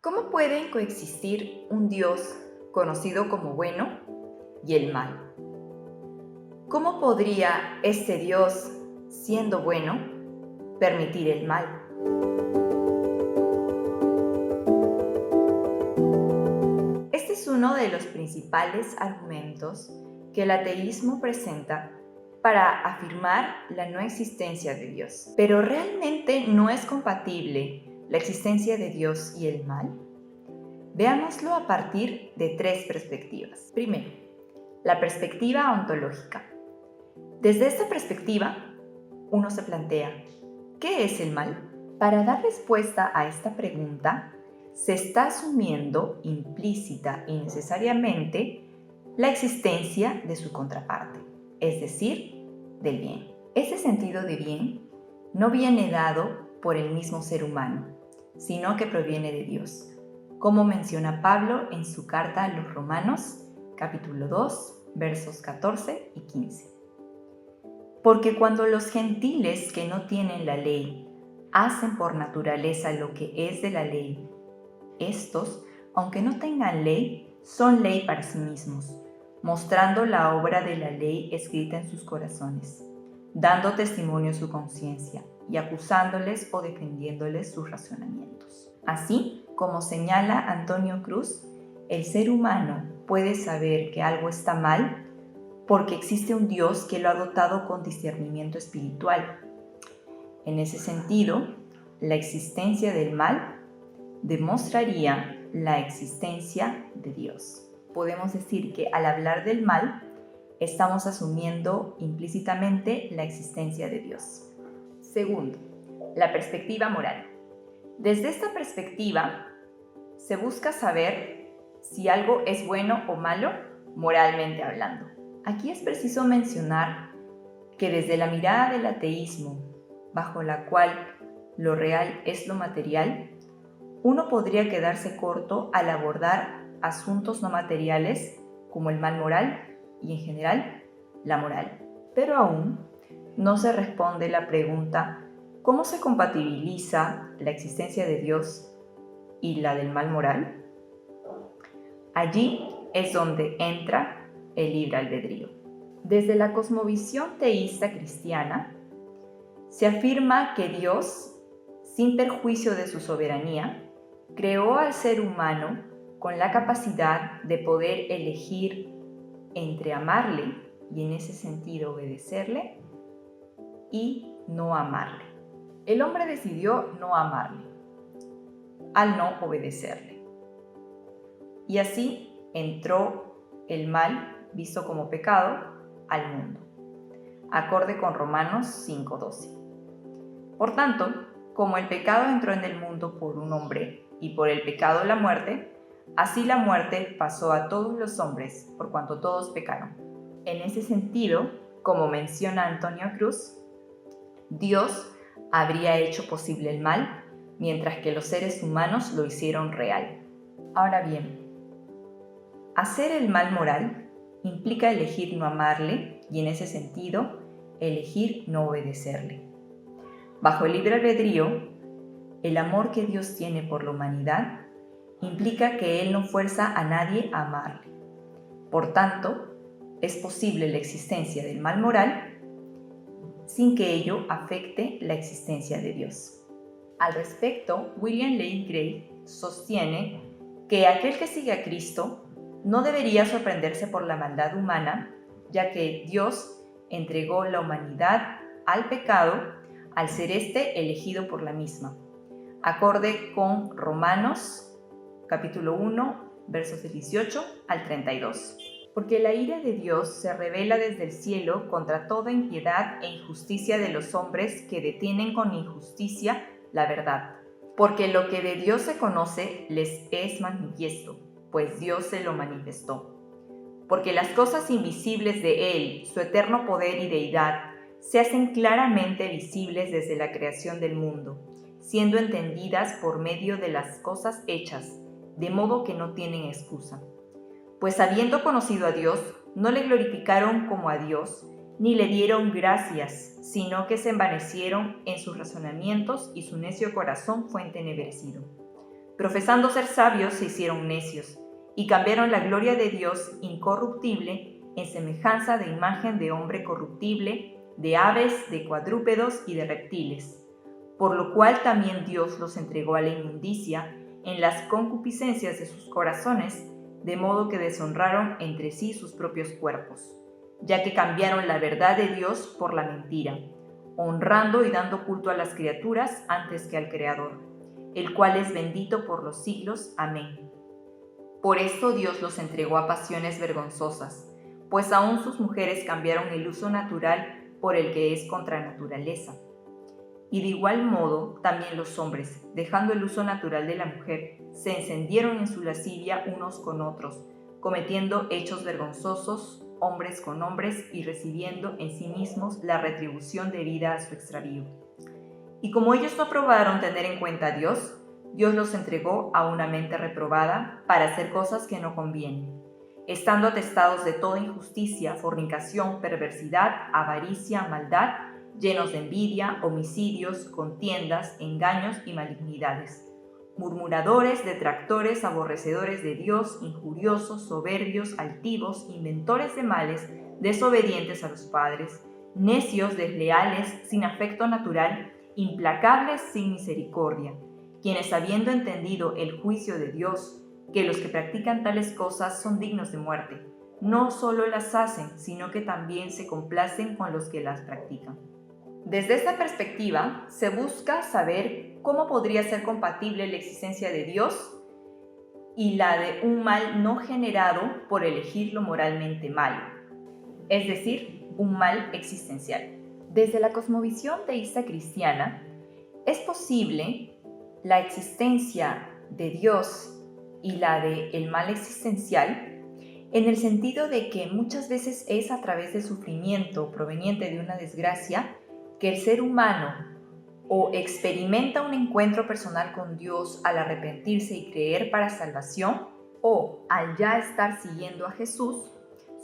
¿Cómo pueden coexistir un Dios conocido como bueno y el mal? ¿Cómo podría este Dios, siendo bueno, permitir el mal? Este es uno de los principales argumentos que el ateísmo presenta para afirmar la no existencia de Dios. Pero ¿realmente no es compatible la existencia de Dios y el mal? Veámoslo a partir de tres perspectivas. Primero, la perspectiva ontológica. Desde esta perspectiva, uno se plantea, ¿qué es el mal? Para dar respuesta a esta pregunta, se está asumiendo implícita y necesariamente la existencia de su contraparte, es decir, del bien. Ese sentido de bien no viene dado por el mismo ser humano, sino que proviene de Dios, como menciona Pablo en su carta a los Romanos, capítulo 2, versos 14 y 15. Porque cuando los gentiles que no tienen la ley hacen por naturaleza lo que es de la ley, estos, aunque no tengan ley, son ley para sí mismos, mostrando la obra de la ley escrita en sus corazones, dando testimonio su conciencia y acusándoles o defendiéndoles sus razonamientos. Así, como señala Antonio Cruz, el ser humano puede saber que algo está mal porque existe un Dios que lo ha dotado con discernimiento espiritual. En ese sentido, la existencia del mal demostraría la existencia de Dios. Podemos decir que al hablar del mal, estamos asumiendo implícitamente la existencia de Dios. Segundo, la perspectiva moral. Desde esta perspectiva, se busca saber si algo es bueno o malo moralmente hablando. Aquí es preciso mencionar que desde la mirada del ateísmo, bajo la cual lo real es lo material, uno podría quedarse corto al abordar asuntos no materiales como el mal moral y en general la moral. Pero aún no se responde la pregunta ¿cómo se compatibiliza la existencia de Dios y la del mal moral? Allí es donde entra el libre albedrío. Desde la cosmovisión teísta cristiana, se afirma que Dios, sin perjuicio de su soberanía, creó al ser humano con la capacidad de poder elegir entre amarle y en ese sentido obedecerle y no amarle. El hombre decidió no amarle al no obedecerle. Y así entró el mal, visto como pecado, al mundo, acorde con Romanos 5:12. Por tanto, como el pecado entró en el mundo por un hombre y por el pecado la muerte, así la muerte pasó a todos los hombres por cuanto todos pecaron. En ese sentido, como menciona Antonio Cruz, Dios habría hecho posible el mal, mientras que los seres humanos lo hicieron real. Ahora bien, hacer el mal moral implica elegir no amarle y en ese sentido, elegir no obedecerle. Bajo el libre albedrío, el amor que Dios tiene por la humanidad implica que Él no fuerza a nadie a amarle. Por tanto, es posible la existencia del mal moral sin que ello afecte la existencia de Dios. Al respecto, William Lane Craig sostiene que aquel que sigue a Cristo no debería sorprenderse por la maldad humana, ya que Dios entregó la humanidad al pecado al ser éste elegido por la misma, acorde con Romanos capítulo 1, versos del 18 al 32. Porque la ira de Dios se revela desde el cielo contra toda impiedad e injusticia de los hombres que detienen con injusticia la verdad. Porque lo que de Dios se conoce les es manifiesto, pues Dios se lo manifestó. Porque las cosas invisibles de Él, su eterno poder y deidad, se hacen claramente visibles desde la creación del mundo, siendo entendidas por medio de las cosas hechas, de modo que no tienen excusa. Pues habiendo conocido a Dios, no le glorificaron como a Dios, ni le dieron gracias, sino que se envanecieron en sus razonamientos y su necio corazón fue entenebrecido. profesando ser sabios se hicieron necios, y cambiaron la gloria de Dios incorruptible en semejanza de imagen de hombre corruptible, de aves, de cuadrúpedos y de reptiles, por lo cual también Dios los entregó a la inmundicia en las concupiscencias de sus corazones, de modo que deshonraron entre sí sus propios cuerpos, ya que cambiaron la verdad de Dios por la mentira, honrando y dando culto a las criaturas antes que al Creador, el cual es bendito por los siglos. Amén. Por esto Dios los entregó a pasiones vergonzosas, pues aún sus mujeres cambiaron el uso natural por el que es contra naturaleza. Y de igual modo, también los hombres, dejando el uso natural de la mujer, se encendieron en su lascivia unos con otros, cometiendo hechos vergonzosos, hombres con hombres, y recibiendo en sí mismos la retribución debida a su extravío. Y como ellos no aprobaron tener en cuenta a Dios, Dios los entregó a una mente reprobada para hacer cosas que no convienen, estando atestados de toda injusticia, fornicación, perversidad, avaricia, maldad, llenos de envidia, homicidios, contiendas, engaños y malignidades, murmuradores, detractores, aborrecedores de Dios, injuriosos, soberbios, altivos, inventores de males, desobedientes a los padres, necios, desleales, sin afecto natural, implacables, sin misericordia, quienes habiendo entendido el juicio de Dios, que los que practican tales cosas son dignos de muerte, no solo las hacen, sino que también se complacen con los que las practican. Desde esta perspectiva, se busca saber cómo podría ser compatible la existencia de Dios y la de un mal no generado por elegir lo moralmente malo, es decir, un mal existencial. Desde la cosmovisión teísta cristiana, es posible la existencia de Dios y la del mal existencial, en el sentido de que muchas veces es a través del sufrimiento proveniente de una desgracia que el ser humano o experimenta un encuentro personal con Dios al arrepentirse y creer para salvación, o al ya estar siguiendo a Jesús,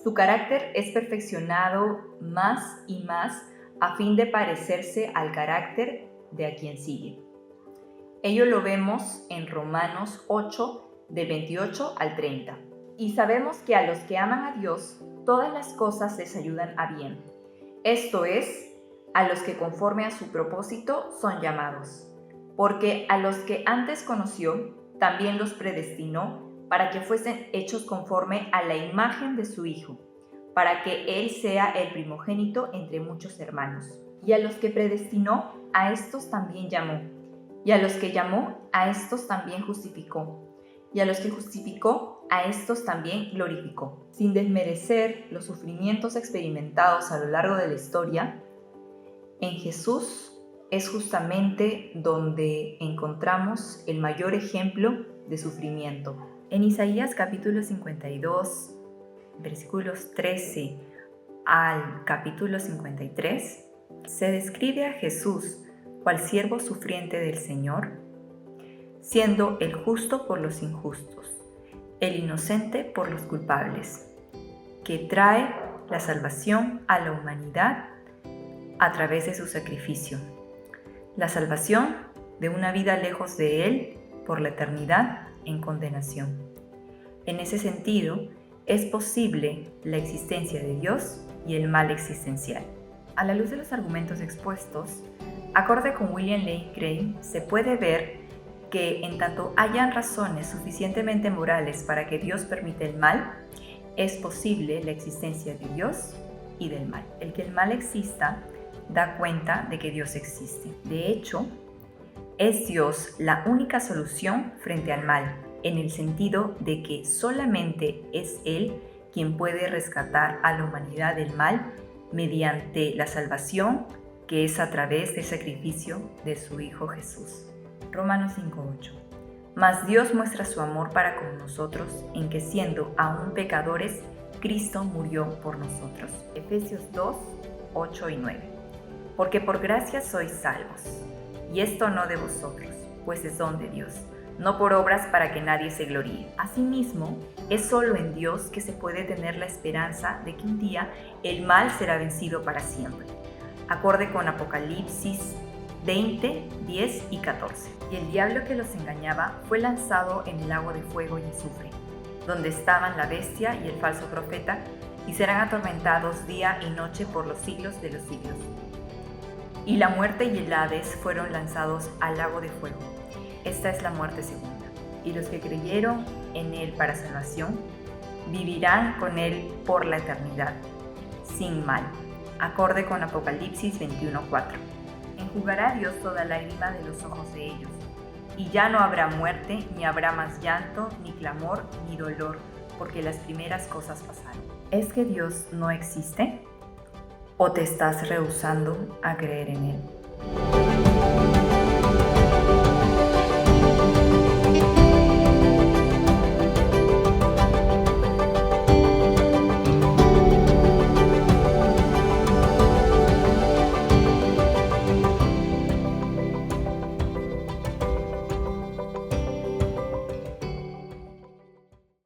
su carácter es perfeccionado más y más a fin de parecerse al carácter de a quien sigue. Ello lo vemos en Romanos 8, de 28 al 30. Y sabemos que a los que aman a Dios, todas las cosas les ayudan a bien. Esto es, a los que conforme a su propósito son llamados. Porque a los que antes conoció, también los predestinó para que fuesen hechos conforme a la imagen de su Hijo, para que Él sea el primogénito entre muchos hermanos. Y a los que predestinó, a estos también llamó. Y a los que llamó, a estos también justificó. Y a los que justificó, a estos también glorificó. Sin desmerecer los sufrimientos experimentados a lo largo de la historia, en Jesús es justamente donde encontramos el mayor ejemplo de sufrimiento. En Isaías capítulo 52, versículos 13 al capítulo 53, se describe a Jesús cual siervo sufriente del Señor, siendo el justo por los injustos, el inocente por los culpables, que trae la salvación a la humanidad a través de su sacrificio, la salvación de una vida lejos de Él por la eternidad en condenación. En ese sentido, es posible la existencia de Dios y el mal existencial. A la luz de los argumentos expuestos, acorde con William Lane Craig, se puede ver que en tanto hayan razones suficientemente morales para que Dios permita el mal, es posible la existencia de Dios y del mal. El que el mal exista da cuenta de que Dios existe. De hecho, es Dios la única solución frente al mal, en el sentido de que solamente es Él quien puede rescatar a la humanidad del mal mediante la salvación que es a través del sacrificio de su Hijo Jesús. Romanos 5:8. Mas Dios muestra su amor para con nosotros en que siendo aún pecadores, Cristo murió por nosotros. Efesios 2:8 y 9. Porque por gracia sois salvos, y esto no de vosotros, pues es don de Dios, no por obras para que nadie se gloríe. Asimismo, es solo en Dios que se puede tener la esperanza de que un día el mal será vencido para siempre. Acorde con Apocalipsis 20, 10 y 14. Y el diablo que los engañaba fue lanzado en el lago de fuego y azufre, donde estaban la bestia y el falso profeta, y serán atormentados día y noche por los siglos de los siglos. Y la muerte y el Hades fueron lanzados al lago de fuego. Esta es la muerte segunda. Y los que creyeron en él para salvación, vivirán con él por la eternidad, sin mal, acorde con Apocalipsis 21:4. Enjugará Dios toda lágrima de los ojos de ellos, y ya no habrá muerte, ni habrá más llanto, ni clamor, ni dolor, porque las primeras cosas pasaron. ¿Es que Dios no existe? ¿O te estás rehusando a creer en él?